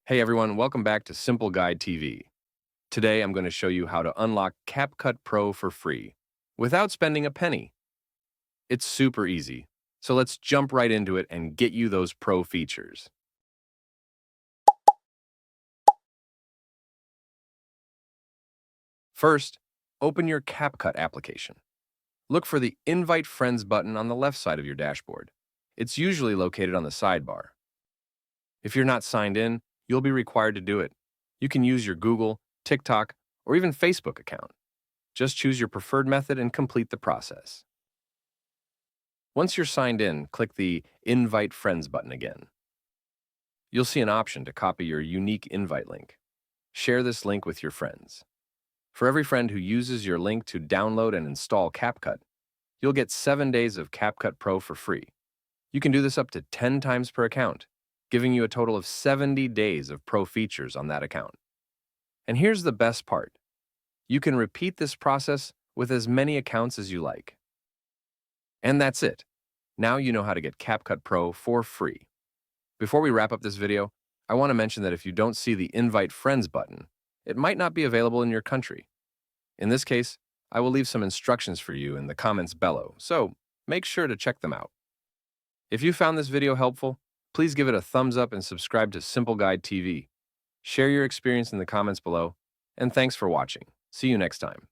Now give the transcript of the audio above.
Hey everyone, welcome back to SimpleGuide TV. Today I'm going to show you how to unlock CapCut Pro for free without spending a penny. It's super easy, so let's jump right into it and get you those pro features. First, open your CapCut application. Look for the Invite Friends button on the left side of your dashboard. It's usually located on the sidebar. If you're not signed in, you'll be required to do it. You can use your Google, TikTok, or even Facebook account. Just choose your preferred method and complete the process. Once you're signed in, click the Invite Friends button again. You'll see an option to copy your unique invite link. Share this link with your friends. For every friend who uses your link to download and install CapCut, you'll get 7 days of CapCut Pro for free. You can do this up to 10 times per account, giving you a total of 70 days of pro features on that account. And here's the best part. You can repeat this process with as many accounts as you like. And that's it. Now you know how to get CapCut Pro for free. Before we wrap up this video, I want to mention that if you don't see the Invite Friends button, it might not be available in your country. In this case, I will leave some instructions for you in the comments below, so make sure to check them out. If you found this video helpful, please give it a thumbs up and subscribe to SimpleGuide TV. Share your experience in the comments below, and thanks for watching. See you next time.